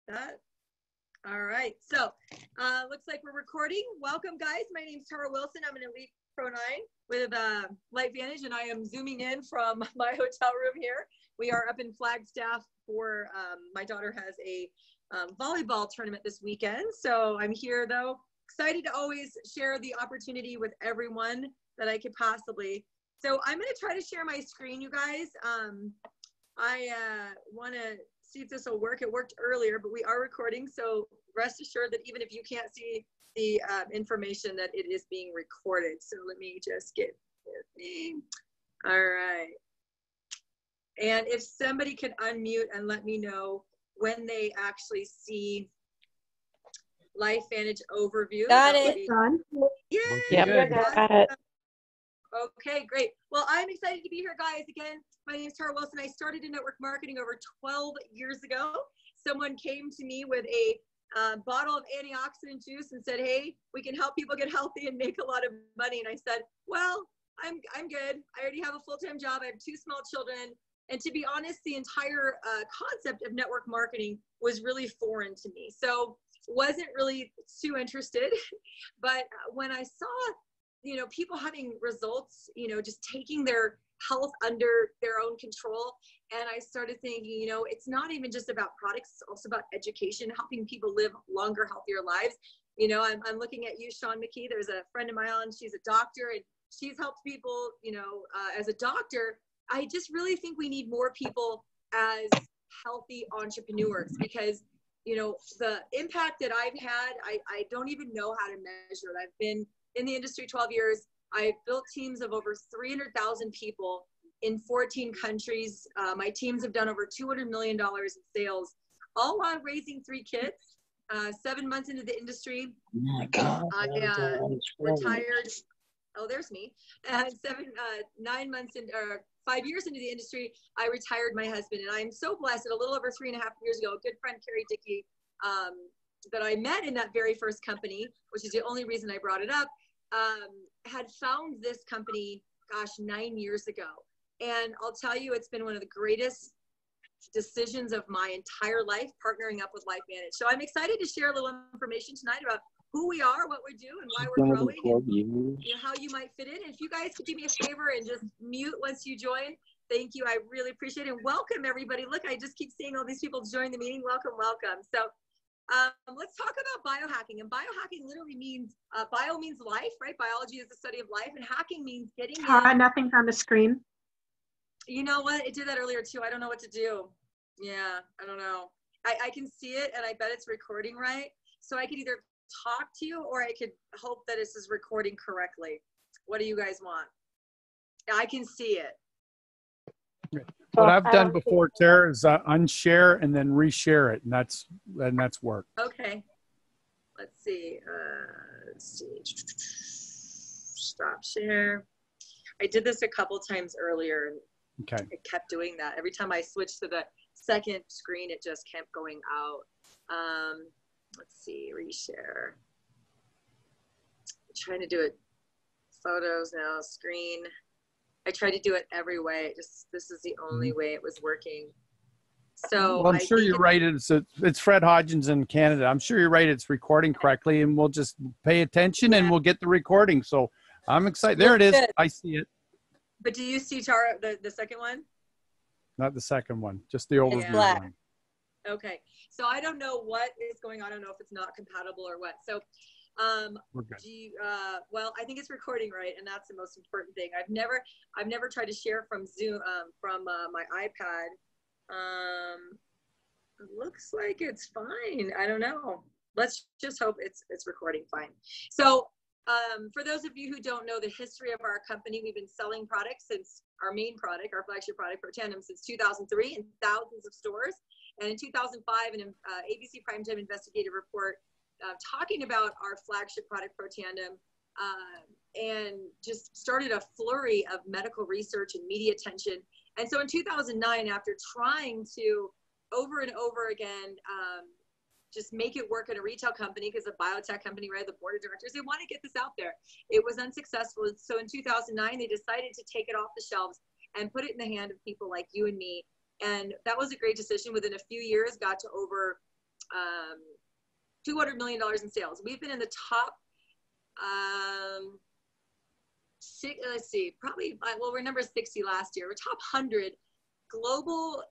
that. All right. So looks like we're recording. Welcome, guys. My name is Tara Wilson. I'm an Elite Pro 9 with LifeVantage, and I am zooming in from my hotel room here. We are up in Flagstaff for my daughter has a volleyball tournament this weekend. So I'm here, though, excited to always share the opportunity with everyone that I could possibly. So I'm going to try to share my screen, you guys. I want to see if this will work. It worked earlier, but we are recording. So rest assured that even if you can't see the information, that it is being recorded. So let me just get with me. All right. And if somebody could unmute and let me know when they actually see LifeVantage overview. Got it. Yay! Yep, got it. Okay, great. Well, I'm excited to be here, guys. Again, my name is Tara Wilson. I started in network marketing over 12 years ago. Someone came to me with a bottle of antioxidant juice and said, hey, we can help people get healthy and make a lot of money. And I said, well, I'm good. I already have a full-time job. I have 2 small children. And to be honest, the entire concept of network marketing was really foreign to me. So wasn't really too interested. But when I saw, people having results, just taking their health under their own control. And I started thinking, it's not even just about products, it's also about education, helping people live longer, healthier lives. I'm looking at you, Sean McKee. There's a friend of mine, she's a doctor, and she's helped people, as a doctor. I just really think we need more people as healthy entrepreneurs because, the impact that I've had, I don't even know how to measure it. I've been in the industry 12 years. I've built teams of over 300,000 people in 14 countries. My teams have done over $200 million in sales, all while raising 3 kids. 7 months into the industry, Oh my God, I retired. Oh, there's me. 9 months in, or 5 years into the industry, I retired my husband, and I'm so blessed that a little over 3.5 years ago, a good friend, Carrie Dickey, that I met in that very first company, which is the only reason I brought it up, had found this company, 9 years ago. And I'll tell you, it's been one of the greatest decisions of my entire life, partnering up with LifeVantage. So I'm excited to share a little information tonight about who we are, what we do, and why we're growing, and how you might fit in. And if you guys could do me a favor and just mute once you join, thank you. I really appreciate it. And welcome, everybody. Look, I just keep seeing all these people join the meeting. Welcome, welcome. So let's talk about biohacking. And biohacking literally means, bio means life, right? Biology is the study of life, and hacking means getting Tara, nothing's on the screen. You know what? It did that earlier too. I don't know what to do. Yeah, I don't know. I can see it, and I bet it's recording right. So I could either talk to you, or I could hope that this is recording correctly. What do you guys want? I can see it. What I've done before, Tara, is unshare and then reshare it, and that's work. Okay. Let's see. Stop share. I did this a couple times earlier, and okay, it kept doing that. Every time I switched to the second screen, it just kept going out. Let's see, reshare. I'm trying to do it. Photos now, screen. I tried to do it every way. This is the only way it was working. So well, I'm sure you're right. It's Fred Hodgins in Canada. I'm sure you're right. It's recording correctly, and we'll just pay attention and we'll get the recording. So I'm excited. There it is. I see it. But do you see, Tara, the second one? Not the second one, just the overview one. Okay. So I don't know what is going on. I don't know if it's not compatible or what. So we're good. well, I think it's recording right, and that's the most important thing. I've never tried to share from Zoom from my iPad. It looks like it's fine. I don't know. Let's just hope it's recording fine. So for those of you who don't know the history of our company, we've been selling products since our main product, our flagship product, Protandim, since 2003 in thousands of stores. And in 2005, an ABC Primetime investigative report talking about our flagship product, Protandim, and just started a flurry of medical research and media attention. And so in 2009, after trying to over and over again, just make it work in a retail company, because a biotech company, right, the board of directors, they want to get this out there. It was unsuccessful. So in 2009, they decided to take it off the shelves and put it in the hand of people like you and me. And that was a great decision. Within a few years, got to over $200 million in sales. We've been in the top, let's see, probably, well, we're number 60 last year. We're top 100 global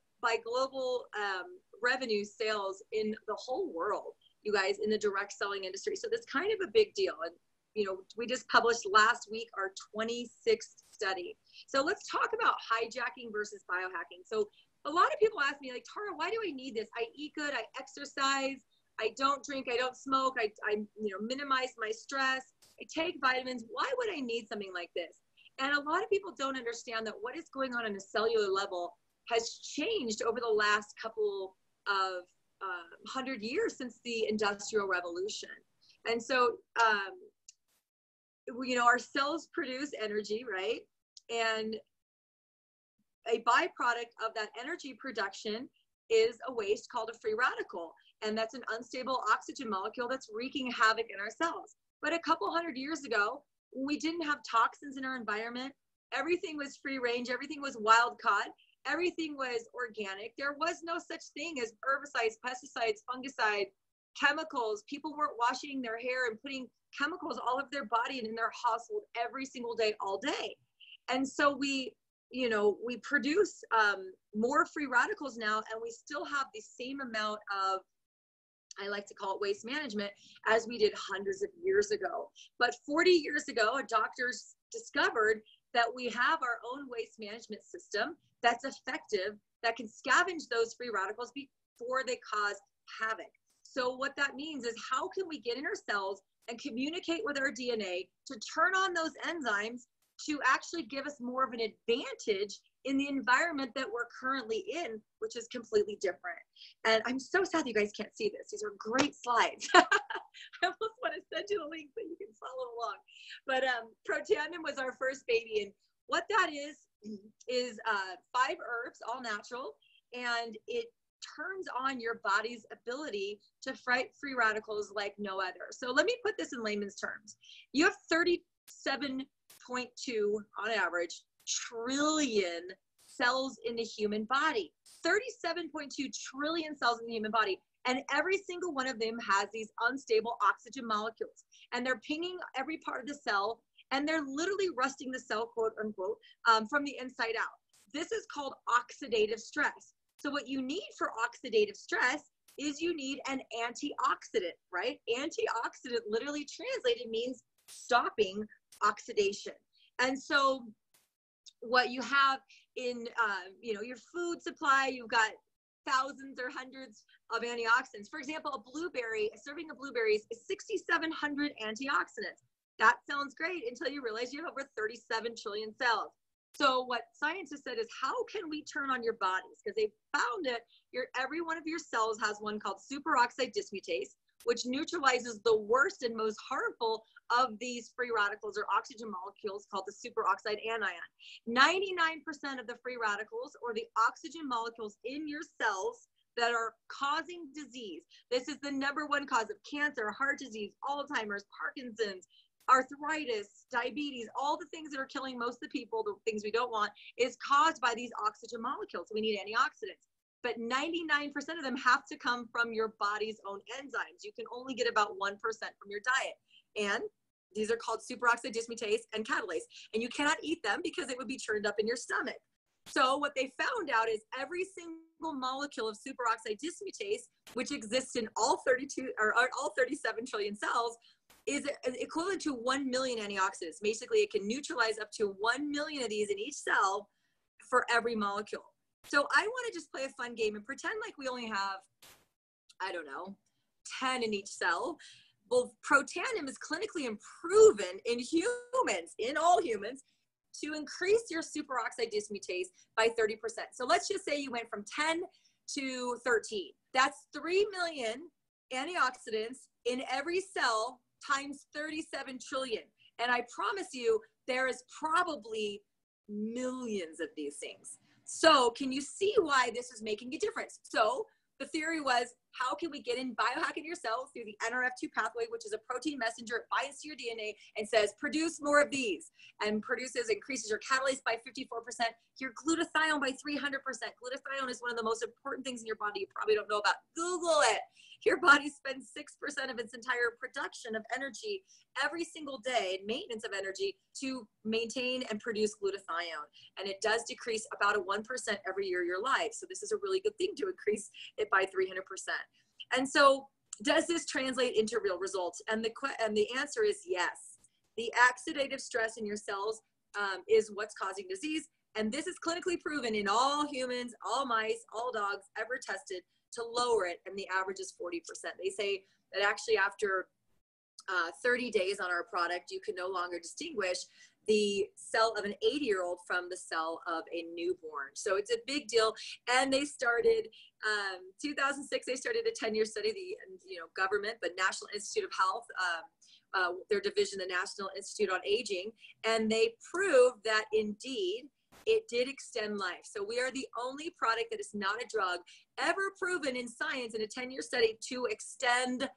revenue sales in the whole world, you guys, in the direct selling industry. So that's kind of a big deal. And, you know, we just published last week our 26th study. So let's talk about hijacking versus biohacking. So a lot of people ask me, like, Tara, why do I need this? I eat good, I exercise, I don't drink, I don't smoke, I you know, minimize my stress, I take vitamins. Why would I need something like this? And a lot of people don't understand that what is going on a cellular level has changed over the last couple of 100 years since the Industrial Revolution. And so, you know, our cells produce energy, right? And a byproduct of that energy production is a waste called a free radical. And that's an unstable oxygen molecule that's wreaking havoc in our cells. But a couple hundred years ago, when we didn't have toxins in our environment, everything was free range, everything was wild caught, everything was organic. There was no such thing as herbicides, pesticides, fungicides, chemicals. People weren't washing their hair and putting chemicals all over their body and in their household every single day, all day. And so we, you know, we produce more free radicals now, and we still have the same amount of, I like to call it waste management, as we did hundreds of years ago. But 40 years ago, doctors discovered that we have our own waste management system that's effective, that can scavenge those free radicals before they cause havoc. So what that means is, how can we get in our cells and communicate with our DNA to turn on those enzymes to actually give us more of an advantage in the environment that we're currently in, which is completely different. And I'm so sad you guys can't see this. These are great slides. I almost want to send you the link so you can follow along. But Protandim was our first baby. And what that is 5 herbs, all natural, and it turns on your body's ability to fight free radicals like no other. So let me put this in layman's terms. You have 37.2 on average trillion cells in the human body. 37.2 trillion cells in the human body. And every single one of them has these unstable oxygen molecules. And they're pinging every part of the cell, and they're literally rusting the cell, quote unquote, from the inside out. This is called oxidative stress. So what you need for oxidative stress is you need an antioxidant, right? Antioxidant literally translated means stopping oxidation. And so what you have in you know, your food supply, you've got thousands or hundreds of antioxidants. For example, a blueberry, a serving of blueberries is 6,700 antioxidants. That sounds great until you realize you have over 37 trillion cells. So what scientists said is, how can we turn on your bodies? Because they found that every one of your cells has one called superoxide dismutase, which neutralizes the worst and most harmful of these free radicals or oxygen molecules called the superoxide anion. 99% of the free radicals, or the oxygen molecules in your cells that are causing disease. This is the #1 cause of cancer, heart disease, Alzheimer's, Parkinson's, arthritis, diabetes, all the things that are killing most of the people, the things we don't want, is caused by these oxygen molecules. We need antioxidants. But 99% of them have to come from your body's own enzymes. You can only get about 1% from your diet. And these are called superoxide dismutase and catalase. And you cannot eat them because it would be churned up in your stomach. So what they found out is every single molecule of superoxide dismutase, which exists in all 37 trillion cells, is equivalent to 1 million antioxidants. Basically, it can neutralize up to 1 million of these in each cell for every molecule. So I want to just play a fun game and pretend like we only have, I don't know, 10 in each cell. Well, Protandim is clinically proven in humans, in all humans, to increase your superoxide dismutase by 30%. So let's just say you went from 10 to 13. That's 3 million antioxidants in every cell times 37 trillion. And I promise you, there is probably millions of these things. So can you see why this is making a difference? So the theory was, how can we get in biohacking your cells through the NRF2 pathway, which is a protein messenger. It binds to your DNA and says, produce more of these, and increases your catalase by 54%, your glutathione by 300%. Glutathione is one of the most important things in your body you probably don't know about. Google it. Your body spends 6% of its entire production of energy every single day, maintenance of energy, to maintain and produce glutathione. And it does decrease about a 1% every year of your life. So this is a really good thing to increase it by 300%. And so does this translate into real results? And the answer is yes. The oxidative stress in your cells is what's causing disease. And this is clinically proven in all humans, all mice, all dogs ever tested to lower it. And the average is 40%. They say that actually after 30 days on our product, you can no longer distinguish the cell of an 80-year-old from the cell of a newborn. So it's a big deal. And they started, 2006, they started a 10-year study, the government, but National Institute of Health, their division, the National Institute on Aging, and they proved that indeed it did extend life. So we are the only product that is not a drug ever proven in science in a 10-year study to extend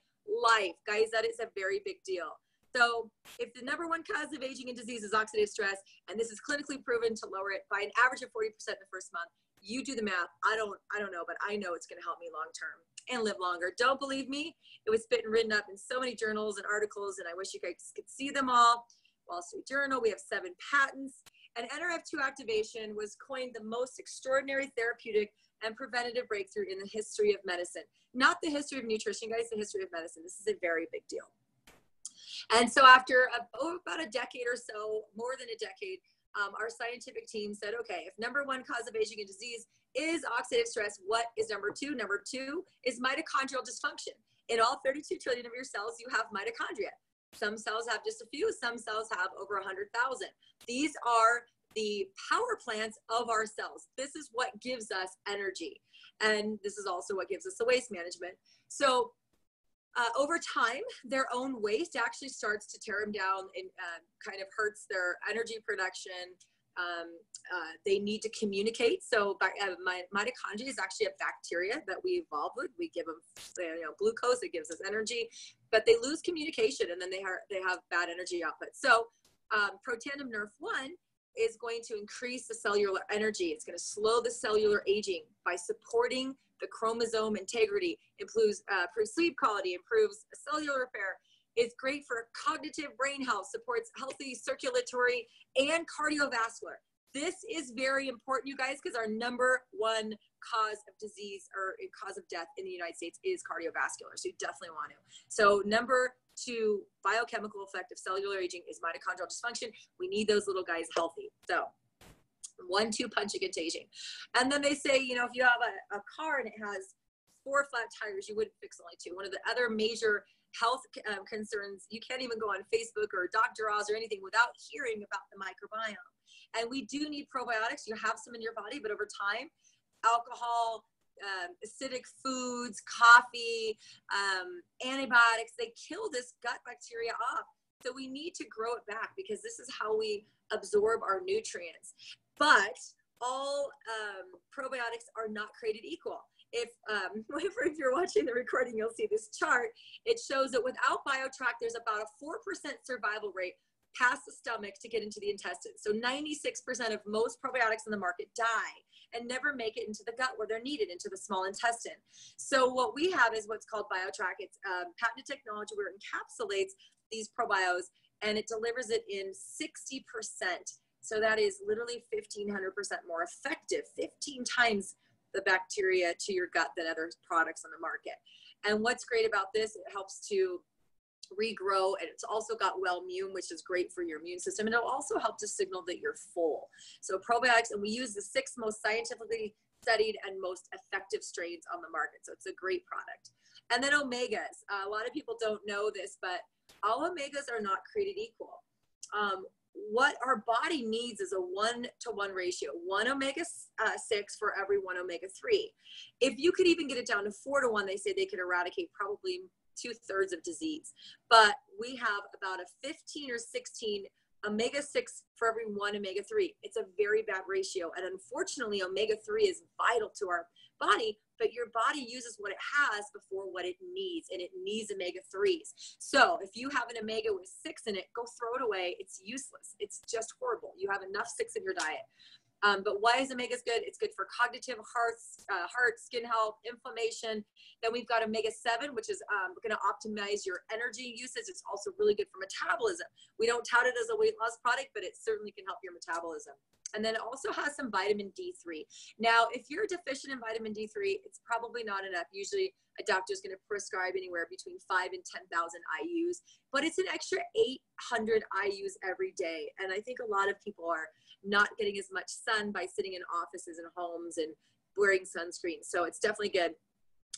life. Guys, that is a very big deal. So if the number one cause of aging and disease is oxidative stress, and this is clinically proven to lower it by an average of 40% in the first month, you do the math. I don't know, but I know it's going to help me long term and live longer. Don't believe me? It was written up in so many journals and articles, and I wish you guys could see them all. Wall Street Journal, we have 7 patents. And NRF2 activation was coined the most extraordinary therapeutic and preventative breakthrough in the history of medicine. Not the history of nutrition, guys, the history of medicine. This is a very big deal. And so after about a decade or so, more than a decade, our scientific team said, okay, if number one cause of aging and disease is oxidative stress, what is number two? Number two is mitochondrial dysfunction. In all 32 trillion of your cells, you have mitochondria. Some cells have just a few, some cells have over 100,000. These are the power plants of our cells. This is what gives us energy. And this is also what gives us the waste management. So over time, their own waste actually starts to tear them down and kind of hurts their energy production. They need to communicate. So mitochondria is actually a bacteria that we evolved with. We give them glucose, it gives us energy, but they lose communication and then they have bad energy output. So Protandim Nerf1 is going to increase the cellular energy. It's going to slow the cellular aging by supporting the chromosome integrity, improves sleep quality, improves cellular repair. It's great for cognitive brain health, supports healthy circulatory and cardiovascular. This is very important, you guys, because our number one cause of disease or cause of death in the United States is cardiovascular. So you definitely want to. So number two biochemical effect of cellular aging is mitochondrial dysfunction. We need those little guys healthy. So 1-2 punch against aging. And then they say, if you have a car and it has 4 flat tires, you wouldn't fix only 2. One of the other major health concerns, you can't even go on Facebook or Dr. Oz or anything without hearing about the microbiome. And we do need probiotics. You have some in your body, but over time, alcohol, acidic foods, coffee, antibiotics, they kill this gut bacteria off. So we need to grow it back because this is how we absorb our nutrients. But all probiotics are not created equal. If you're watching the recording, you'll see this chart. It shows that without BioTrack, there's about a 4% survival rate past the stomach to get into the intestines. So 96% of most probiotics in the market die and never make it into the gut where they're needed, into the small intestine. So what we have is what's called BioTrack. It's patented technology where it encapsulates these probios and it delivers it in 60%. So that is literally 1,500% more effective, 15 times the bacteria to your gut than other products on the market. And what's great about this, it helps to regrow, and it's also got Wellmune, which is great for your immune system, and it'll also help to signal that you're full. So probiotics, and we use the 6 most scientifically studied and most effective strains on the market. So it's a great product. And then omegas. A lot of people don't know this, but all omegas are not created equal. What our body needs is a 1-to-1 ratio, 1 omega-6 for every 1 omega-3. If you could even get it down to 4-to-1, they say they could eradicate probably 2/3 of disease. But we have about a 15 or 16 omega-6 for every 1 omega-3. It's a very bad ratio. And unfortunately, omega-3 is vital to our body, but your body uses what it has before what it needs, and it needs omega-3s. So if you have an omega with 6 in it, go throw it away. It's useless. It's just horrible. You have enough 6 in your diet. But why is omegas good? It's good for cognitive, heart, skin health, inflammation. Then we've got omega-7, which is going to optimize your energy usage. It's also really good for metabolism. We don't tout it as a weight loss product, but it certainly can help your metabolism. And then it also has some vitamin D3. Now, if you're deficient in vitamin D3, it's probably not enough. Usually a doctor is going to prescribe anywhere between 5 and 10,000 IUs, but it's an extra 800 IUs every day. And I think a lot of people are not getting as much sun by sitting in offices and homes and wearing sunscreen. So it's definitely good.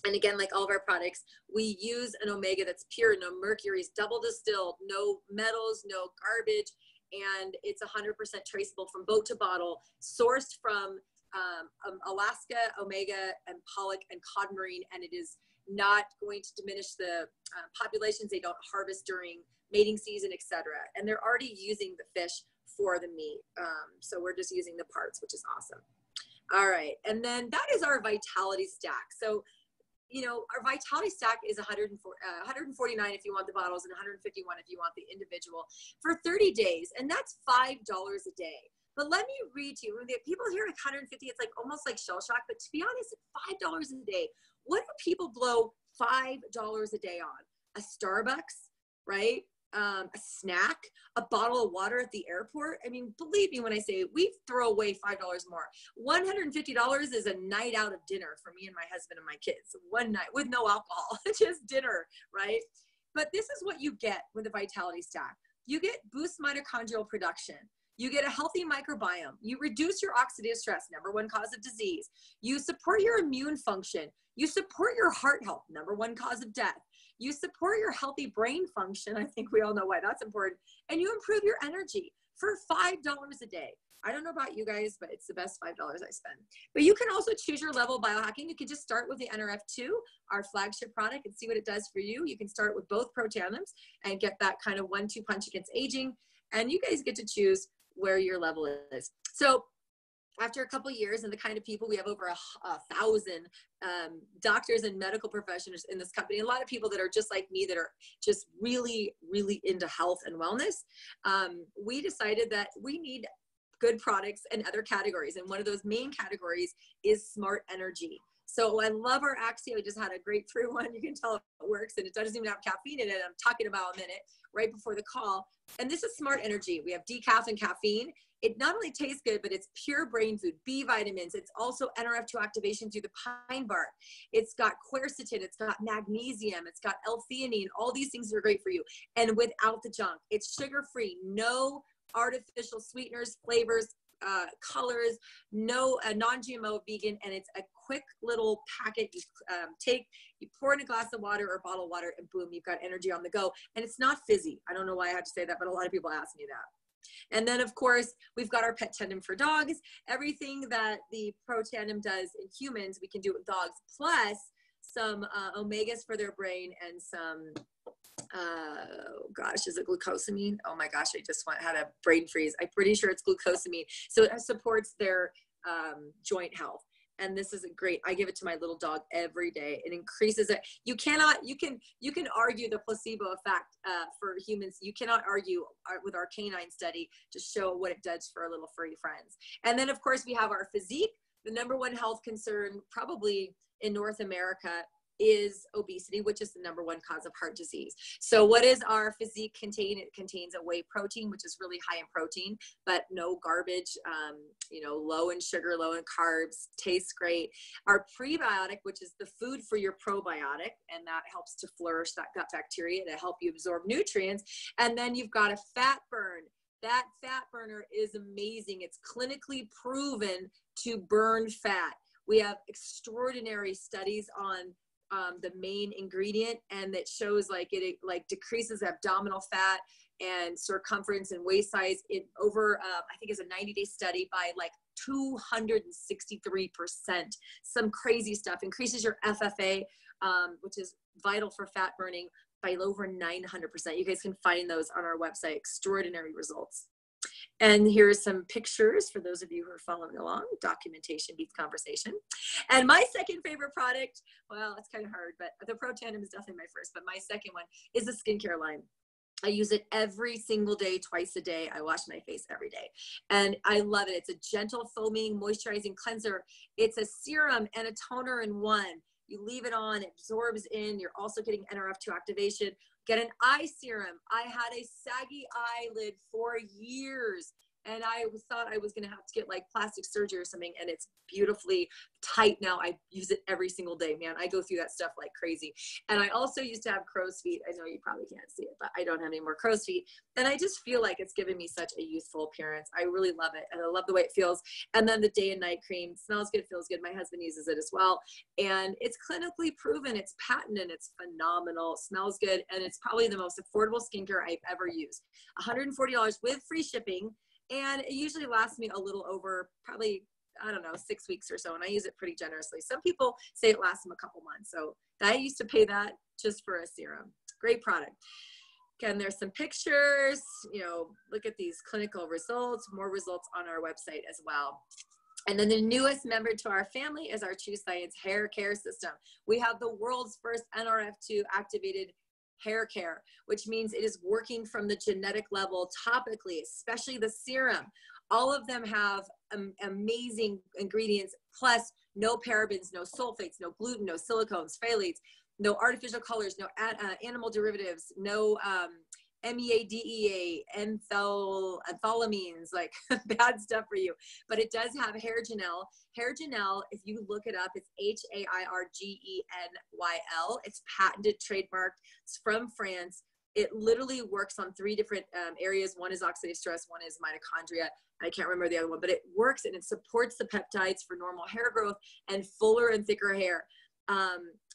And again, like all of our products, we use an omega that's pure, no mercuries, double distilled, no metals, no garbage. And it's 100% traceable from boat to bottle, sourced from Alaska, omega, and pollock and cod marine. And it is not going to diminish the populations. They don't harvest during mating season, etc. And they're already using the fish for the meat. So we're just using the parts, which is awesome. All right. And then that is our Vitality Stack. So, you know, our Vitality Stack is 149 if you want the bottles and 151 if you want the individual for 30 days. And that's $5 a day. But let me read to you. When people hear like 150, it's like almost like shell shock. But to be honest, $5 a day. What do people blow $5 a day on? A Starbucks, right? A snack, a bottle of water at the airport. I mean, believe me when I say we throw away $5 more. $150 is a night out of dinner for me and my husband and my kids. One night with no alcohol, just dinner, right? But this is what you get with the Vitality Stack. You get boost mitochondrial production. You get a healthy microbiome. You reduce your oxidative stress, #1 cause of disease. You support your immune function. You support your heart health, #1 cause of death. You support your healthy brain function. I think we all know why that's important. And you improve your energy for $5 a day. I don't know about you guys, but it's the best $5 I spend. But you can also choose your level of biohacking. You can just start with the NRF2, our flagship product, and see what it does for you. You can start with both Protanums and get that kind of 1-2 punch against aging. And you guys get to choose where your level is. So after a couple of years and the kind of people, we have over 1,000 doctors and medical professionals in this company, a lot of people that are just like me that are just really, really into health and wellness. We decided that we need good products in other categories. And one of those main categories is smart energy. So I love our Axio. I just had a grapefruit one. You can tell it works and it doesn't even have caffeine in it. I'm talking about a minute right before the call. And this is smart energy. We have decaf and caffeine. It not only tastes good, but it's pure brain food, B vitamins. It's also NRF2 activation through the pine bark. It's got quercetin. It's got magnesium. It's got L-theanine. All these things are great for you. And without the junk. It's sugar-free. No artificial sweeteners, flavors, colors, no non-GMO, vegan, and it's a quick little packet you you pour in a glass of water or a bottle of water, and boom, you've got energy on the go. And it's not fizzy. I don't know why I had to say that, but a lot of people ask me that. And then, of course, we've got our Pet Tandem for dogs. Everything that the Pro Tandem does in humans, we can do it with dogs, plus some omegas for their brain and some gosh, is it glucosamine? Oh my gosh, I just had a brain freeze. I'm pretty sure it's glucosamine. So it supports their joint health. And this is great. I give it to my little dog every day. It increases it. You can argue the placebo effect for humans. You cannot argue with our canine study to show what it does for our little furry friends. And then of course we have our physique. The #1 health concern probably in North America is obesity, which is the #1 cause of heart disease. So what does our physique contain? It contains a whey protein, which is really high in protein, but no garbage, you know, low in sugar, low in carbs, tastes great. Our prebiotic, which is the food for your probiotic, and that helps to flourish that gut bacteria to help you absorb nutrients. And then you've got a fat burn. That fat burner is amazing. It's clinically proven to burn fat. We have extraordinary studies on the main ingredient, and that shows like it like decreases abdominal fat and circumference and waist size in over I think it's a 90-day study by like 263%. Some crazy stuff. Increases your FFA, which is vital for fat burning, by over 900%. You guys can find those on our website. Extraordinary results. And here's some pictures for those of you who are following along. Documentation beats conversation. And my second favorite product, well, it's kind of hard, but the Pro Tandem is definitely my first, but my second one is the skincare line. I use it every single day, twice a day. I wash my face every day. And I love it. It's a gentle foaming, moisturizing cleanser. It's a serum and a toner in one. You leave it on, it absorbs in. You're also getting NRF2 activation. Get an eye serum. I had a saggy eyelid for years, and I thought I was going to have to get like plastic surgery or something, and it's beautifully tight now. I use it every single day, man. I go through that stuff like crazy. And I also used to have crow's feet. I know you probably can't see it, but I don't have any more crow's feet. And I just feel like it's given me such a youthful appearance. I really love it. And I love the way it feels. And then the day and night cream smells good, feels good. My husband uses it as well. And it's clinically proven. It's patented. It's phenomenal. It smells good. And it's probably the most affordable skincare I've ever used. $140 with free shipping. And it usually lasts me a little over probably, I don't know, 6 weeks or so. And I use it pretty generously. Some people say it lasts them a couple months. So I used to pay that just for a serum. Great product. Again, there's some pictures, you know, look at these clinical results, more results on our website as well. And then the newest member to our family is our TrueScience hair care system. We have the world's first NRF2 activated hair care, which means it is working from the genetic level topically, especially the serum. All of them have amazing ingredients, plus no parabens, no sulfates, no gluten, no silicones, phthalates, no artificial colors, no animal derivatives, no MEA, DEA, enthylamines, like bad stuff for you. But it does have hair Janelle. Hair Janelle, if you look it up, it's HAIRGENYL. It's patented, trademarked. It's from France. It literally works on 3 different areas. One is oxidative stress, one is mitochondria. I can't remember the other one, but it works and it supports the peptides for normal hair growth and fuller and thicker hair.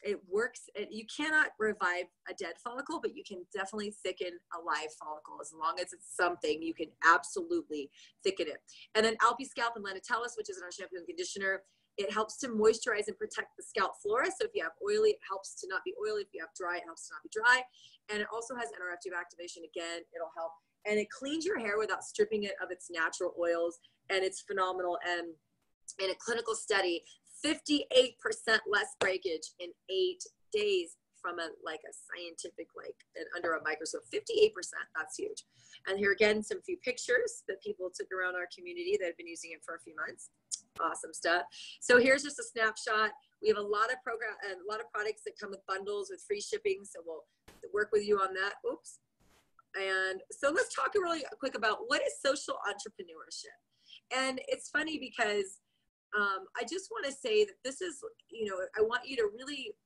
It works. You cannot revive a dead follicle, but you can definitely thicken a live follicle. As long as it's something, you can absolutely thicken it. And then Alpi Scalp and Lenatellus, which is in our shampoo and conditioner, it helps to moisturize and protect the scalp flora. So if you have oily, it helps to not be oily. If you have dry, it helps to not be dry. And it also has NRF2 activation. Again, it'll help. And it cleans your hair without stripping it of its natural oils. And it's phenomenal. And in a clinical study, 58% less breakage in 8 days from a scientific, under a microscope. 58%, that's huge. And here again, some few pictures that people took around our community that have been using it for a few months. Awesome stuff. So here's just a snapshot. We have a lot of products that come with bundles with free shipping. So we'll work with you on that. Oops. And so let's talk really quick about what is social entrepreneurship. And it's funny because I just want to say that this is, I want you to really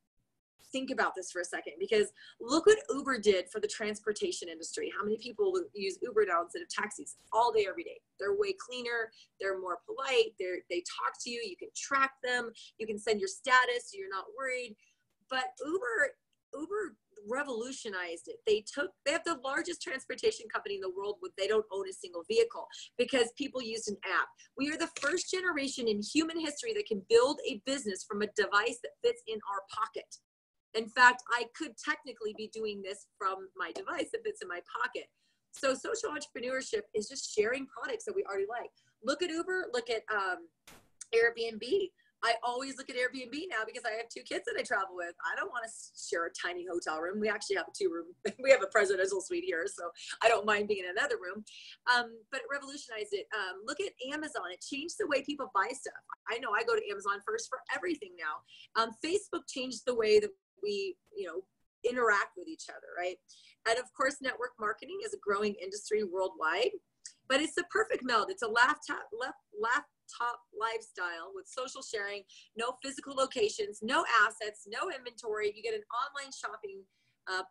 think about this for a second, because look what Uber did for the transportation industry. How many people use Uber now instead of taxis all day, every day? They're way cleaner. They're more polite. They talk to you. You can track them. You can send your status. So you're not worried. But Uber revolutionized it. They have the largest transportation company in the world they don't own a single vehicle because people used an app. We are the first generation in human history that can build a business from a device that fits in our pocket. In fact, I could technically be doing this from my device that fits in my pocket. So social entrepreneurship is just sharing products that we already like. Look at Uber, look at Airbnb. I always look at Airbnb now because I have 2 kids that I travel with. I don't want to share a tiny hotel room. We actually have a 2-room. We have a presidential suite here, so I don't mind being in another room. But it revolutionized it. Look at Amazon. It changed the way people buy stuff. I know I go to Amazon first for everything now. Facebook changed the way that we, interact with each other, right? And of course, network marketing is a growing industry worldwide, but it's the perfect meld. It's a laptop lifestyle with social sharing, no physical locations, no assets, no inventory. You get an online shopping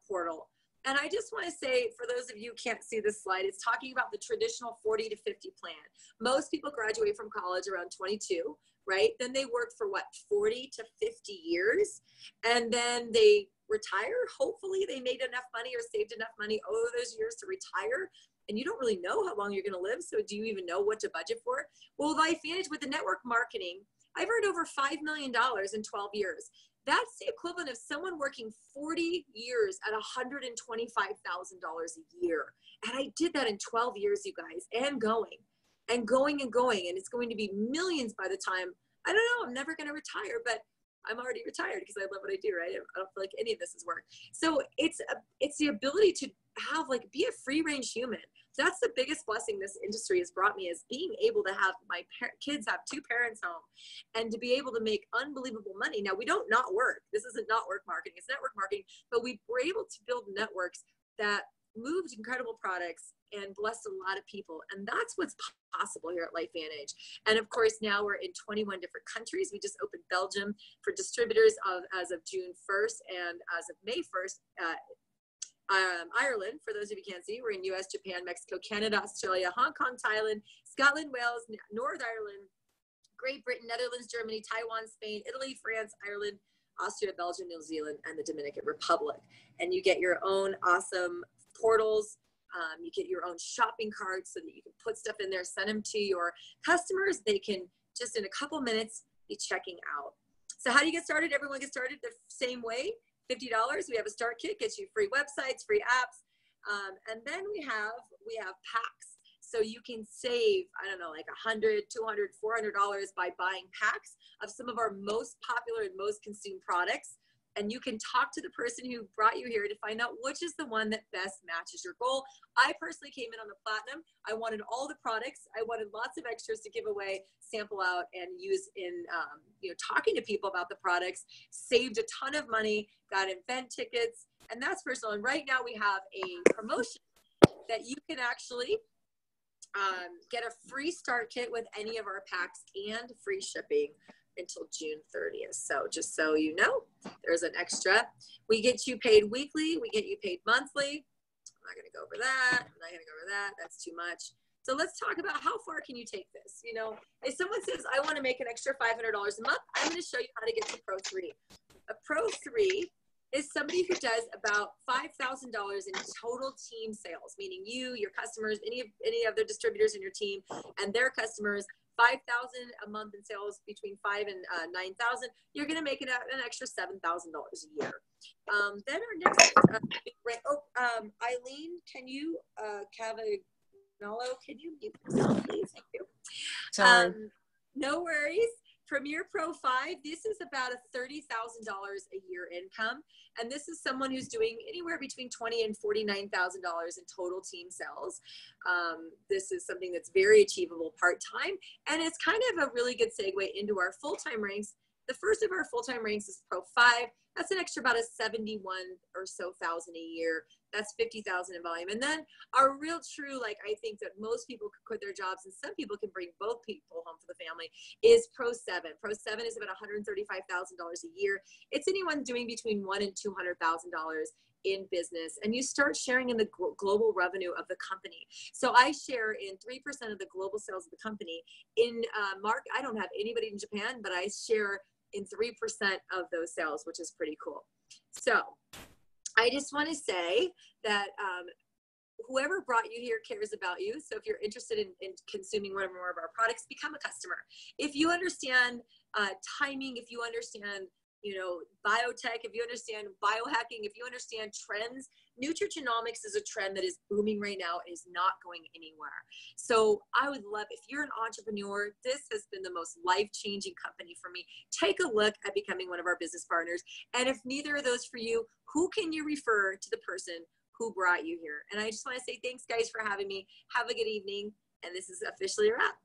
portal. And I just want to say, for those of you who can't see this slide, it's talking about the traditional 40 to 50 plan. Most people graduate from college around 22, right? Then they work for 40 to 50 years, and then they retire. Hopefully they made enough money or saved enough money over those years to retire. And you don't really know how long you're going to live. So do you even know what to budget for? Well, LifeVantage with the network marketing, I've earned over $5 million in 12 years. That's the equivalent of someone working 40 years at $125,000 a year. And I did that in 12 years, you guys, and going. And it's going to be millions by the time, I don't know, I'm never going to retire, but I'm already retired because I love what I do, right? I don't feel like any of this is work. So it's the ability to have like, be a free range human. That's the biggest blessing this industry has brought me, is being able to have my kids have 2 parents home and to be able to make unbelievable money. Now, we don't not work. This isn't not work marketing. It's network marketing, but we were able to build networks that moved incredible products and blessed a lot of people. And that's what's possible here at LifeVantage. And of course, now we're in 21 different countries. We just opened Belgium for distributors as of June 1st, and as of May 1st, Ireland, for those of you who can't see, we're in US, Japan, Mexico, Canada, Australia, Hong Kong, Thailand, Scotland, Wales, North Ireland, Great Britain, Netherlands, Germany, Taiwan, Spain, Italy, France, Ireland, Austria, Belgium, New Zealand, and the Dominican Republic. And you get your own awesome portals. You get your own shopping carts so that you can put stuff in there, send them to your customers. They can just in a couple minutes be checking out. So how do you get started? Everyone gets started the same way. $50. We have a start kit, gets you free websites, free apps. And then we have packs. So you can save, I don't know, like $100, $200, $400 by buying packs of some of our most popular and most consumed products. And you can talk to the person who brought you here to find out which is the one that best matches your goal. I personally came in on the Platinum. I wanted all the products. I wanted lots of extras to give away, sample out, and use in talking to people about the products. Saved a ton of money, got event tickets, and that's personal. And right now we have a promotion that you can actually get a free start kit with any of our packs and free shipping until June 30th. So just so you know, there's an extra. We get you paid weekly. We get you paid monthly. I'm not going to go over that. I'm not going to go over that. That's too much. So let's talk about how far can you take this? You know, if someone says, I want to make an extra $500 a month, I'm going to show you how to get to Pro 3. A Pro 3 is somebody who does about $5,000 in total team sales, meaning you, your customers, any of the distributors in your team and their customers, $5,000 a month in sales, between $5,000 and $9,000, you're going to make an extra $7,000 a year. Then our next, Eileen, can you, Cavagnolo, can you mute yourself, please? Thank you. Sorry. No worries. Premier Pro 5, this is about a $30,000 a year income. And this is someone who's doing anywhere between $20,000 and $49,000 in total team sales. This is something that's very achievable part-time. And it's kind of a really good segue into our full-time ranks. The first of our full-time ranks is Pro 5. That's an extra about a 71 or so thousand a year. That's 50,000 in volume. And then our real true, like I think that most people could quit their jobs and some people can bring both people home for the family, is Pro 7. Pro 7 is about $135,000 a year. It's anyone doing between $100,000 and $200,000 in business, and you start sharing in the global revenue of the company. So I share in 3% of the global sales of the company. In Mark, I don't have anybody in Japan, but I share in 3% of those sales, which is pretty cool. So I just want to say that whoever brought you here cares about you. So if you're interested in consuming one or more of our products, become a customer. If you understand timing, if you understand biotech, if you understand biohacking, if you understand trends, nutrigenomics is a trend that is booming right now and is not going anywhere. So I would love, if you're an entrepreneur, this has been the most life-changing company for me. Take a look at becoming one of our business partners. And if neither of those for you, who can you refer to the person who brought you here? And I just want to say thanks, guys, for having me. Have a good evening. And this is officially a wrap.